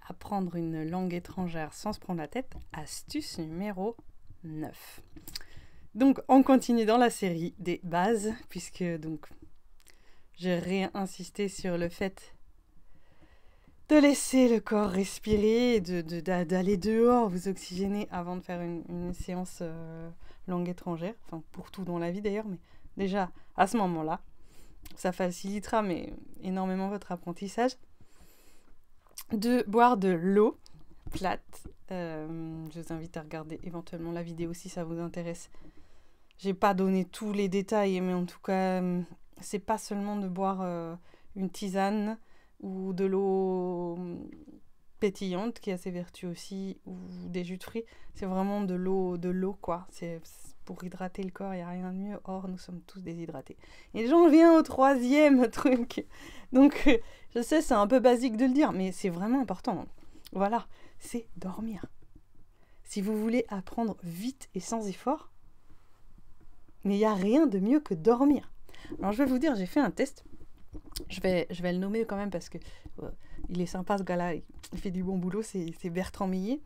apprendre une langue étrangère sans se prendre la tête, astuce numéro 9. Donc, on continue dans la série des bases, puisque donc j'ai réinsisté sur le fait de laisser le corps respirer, d'aller dehors, vous oxygéner avant de faire une séance langue étrangère, enfin pour tout dans la vie d'ailleurs, mais déjà à ce moment-là, ça facilitera mais énormément votre apprentissage. De boire de l'eau plate. Je vous invite à regarder éventuellement la vidéo si ça vous intéresse. J'ai pas donné tous les détails, mais en tout cas, c'est pas seulement de boire une tisane ou de l'eau pétillante qui a ses vertus aussi, ou des jus de fruits. C'est vraiment de l'eau quoi. C'est pour hydrater le corps, il n'y a rien de mieux. Or, nous sommes tous déshydratés. Et j'en viens au troisième truc. Donc, je sais, c'est un peu basique de le dire, mais c'est vraiment important. Voilà, c'est dormir. Si vous voulez apprendre vite et sans effort, mais il n'y a rien de mieux que dormir. Alors, je vais vous dire, j'ai fait un test. Je vais le nommer quand même parce que il est sympa ce gars-là, il fait du bon boulot, c'est Bertrand Millet.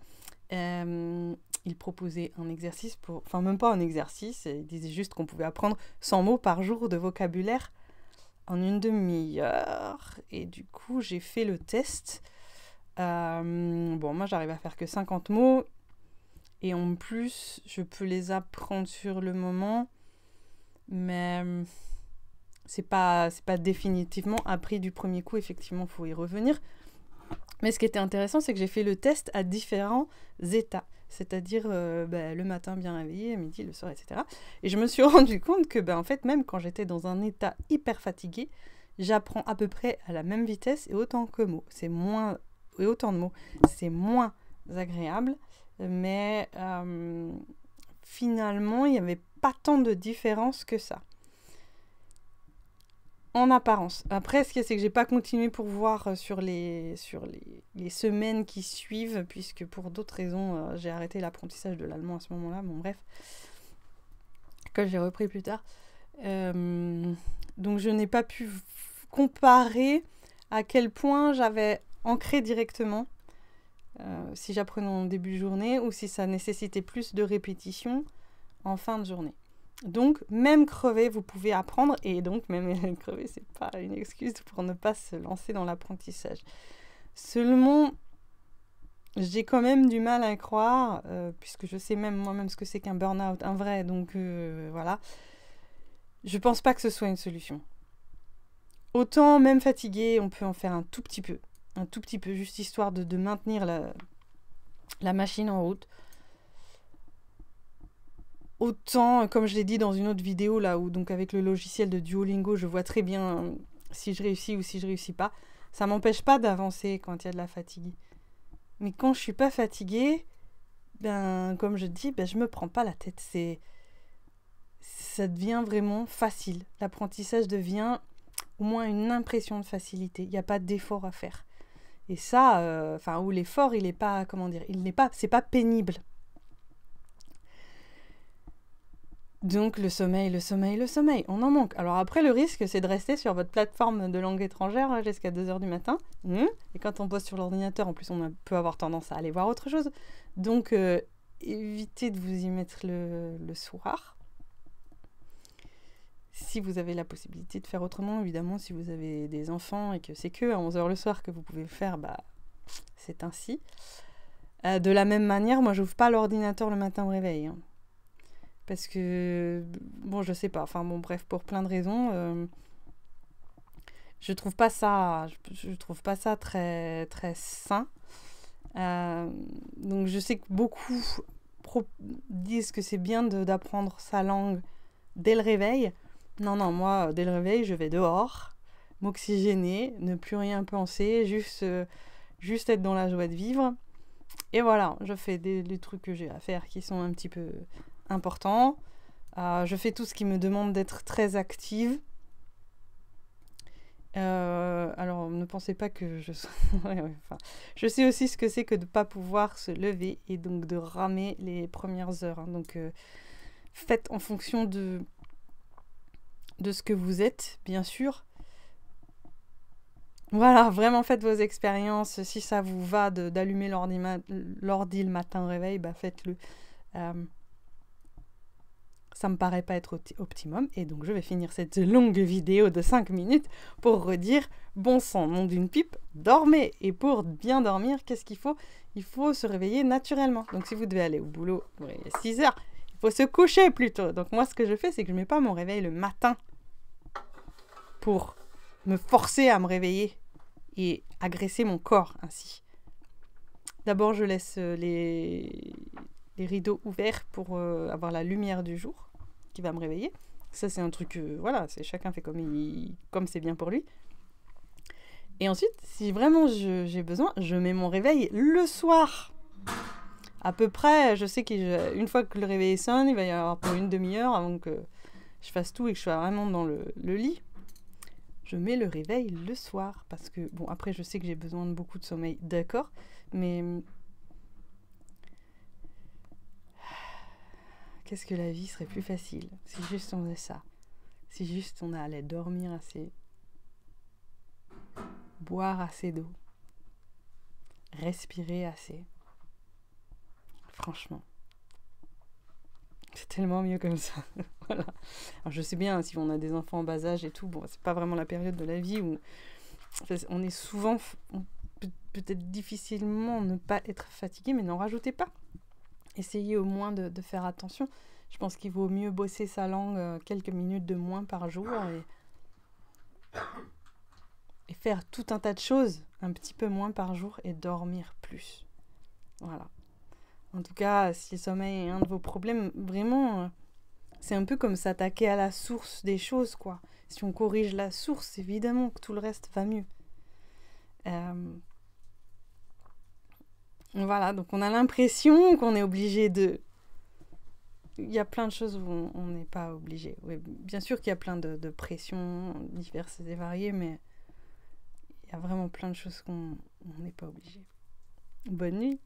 Il proposait un exercice enfin même pas un exercice, il disait juste qu'on pouvait apprendre 100 mots par jour de vocabulaire en une demi-heure. Et du coup, j'ai fait le test. Bon, moi, j'arrive à faire que 50 mots. Et en plus, je peux les apprendre sur le moment. Mais c'est pas définitivement appris du premier coup. Effectivement, il faut y revenir. Mais ce qui était intéressant, c'est que j'ai fait le test à différents états. C'est-à-dire le matin bien réveillé, midi, le soir, etc. Et je me suis rendu compte que, en fait, même quand j'étais dans un état hyper fatigué, j'apprends à peu près à la même vitesse et autant de mots. C'est moins agréable. Mais finalement, il n'y avait pas tant de différence que ça. En apparence. Après, ce qu'il y a, c'est que j'ai pas continué pour voir sur les semaines qui suivent, puisque pour d'autres raisons, j'ai arrêté l'apprentissage de l'allemand à ce moment-là. Bon, bref. Que j'ai repris plus tard. Donc, je n'ai pas pu comparer à quel point j'avais ancré directement si j'apprenais en début de journée ou si ça nécessitait plus de répétition en fin de journée. Donc, même crevé, vous pouvez apprendre. Et donc, même crevé, c'est pas une excuse pour ne pas se lancer dans l'apprentissage. Seulement, j'ai quand même du mal à y croire, puisque je sais même moi-même ce que c'est qu'un burn-out, un vrai. Donc, voilà. Je pense pas que ce soit une solution. Autant, même fatigué, on peut en faire un tout petit peu. Un tout petit peu, juste histoire de maintenir la machine en route. Autant, comme je l'ai dit dans une autre vidéo, là où donc avec le logiciel de Duolingo, je vois très bien si je réussis ou si je réussis pas. Ça m'empêche pas d'avancer quand il y a de la fatigue. Mais quand je suis pas fatiguée, comme je dis, je me prends pas la tête. Ça devient vraiment facile. L'apprentissage devient au moins une impression de facilité. Il n'y a pas d'effort à faire. Et ça, où l'effort, il est pas, c'est pas pénible. Donc le sommeil, on en manque. Alors après, le risque, c'est de rester sur votre plateforme de langue étrangère jusqu'à 2h du matin. Et quand on bosse sur l'ordinateur, en plus, on peut avoir tendance à aller voir autre chose. Donc évitez de vous y mettre le soir. Si vous avez la possibilité de faire autrement, évidemment, si vous avez des enfants et que c'est que à 11h le soir que vous pouvez le faire, c'est ainsi. De la même manière, moi, j'ouvre pas l'ordinateur le matin au réveil. Parce que, je sais pas, bref, pour plein de raisons, je trouve pas ça très, très sain. Donc je sais que beaucoup disent que c'est bien d'apprendre sa langue dès le réveil. Non, moi, dès le réveil, je vais dehors, m'oxygéner, ne plus rien penser, juste être dans la joie de vivre. Et voilà, je fais les trucs que j'ai à faire qui sont un petit peu importants. Je fais tout ce qui me demande d'être très active. Alors, ne pensez pas que je... je sais aussi ce que c'est que de ne pas pouvoir se lever et donc de ramer les premières heures. Donc, faites en fonction de ce que vous êtes, bien sûr. Voilà, vraiment faites vos expériences. Si ça vous va d'allumer l'ordi le matin au réveil, bah faites-le. Ça me paraît pas être optimum. Et donc je vais finir cette longue vidéo de 5 minutes pour redire, bon sang, nom d'une pipe, dormez. Et pour bien dormir, qu'est-ce qu'il faut? Il faut se réveiller naturellement. Donc si vous devez aller au boulot, vous réveillez 6 heures. Il faut se coucher plutôt. Donc moi ce que je fais, c'est que je mets pas mon réveil le matin pour me forcer à me réveiller et agresser mon corps ainsi. D'abord, je laisse les rideaux ouverts pour avoir la lumière du jour qui va me réveiller. Ça, c'est un truc, voilà, chacun fait comme c'est bien pour lui. Et ensuite, si vraiment j'ai besoin, je mets mon réveil le soir. À peu près, je sais qu'une fois que le réveil sonne, il va y avoir pour une demi-heure avant que je fasse tout et que je sois vraiment dans le lit. Je mets le réveil le soir parce que, bon, après, je sais que j'ai besoin de beaucoup de sommeil, d'accord, mais qu'est-ce que la vie serait plus facile si juste on faisait ça, si juste on allait dormir assez, boire assez d'eau, respirer assez. Franchement, c'est tellement mieux comme ça. Voilà. Alors je sais bien, si on a des enfants en bas âge et tout, bon, c'est pas vraiment la période de la vie où on est souvent, peut-être difficilement ne pas être fatigué, mais n'en rajoutez pas. Essayez au moins de faire attention. Je pense qu'il vaut mieux bosser sa langue quelques minutes de moins par jour et faire tout un tas de choses un petit peu moins par jour et dormir plus. Voilà. En tout cas, si le sommeil est un de vos problèmes, vraiment, c'est un peu comme s'attaquer à la source des choses, quoi. Si on corrige la source, évidemment que tout le reste va mieux. Voilà, donc on a l'impression qu'on est obligé de... Il y a plein de choses où on n'est pas obligé. Oui, bien sûr qu'il y a plein de pressions diverses et variées, mais il y a vraiment plein de choses qu'on n'est pas obligé. Bonne nuit.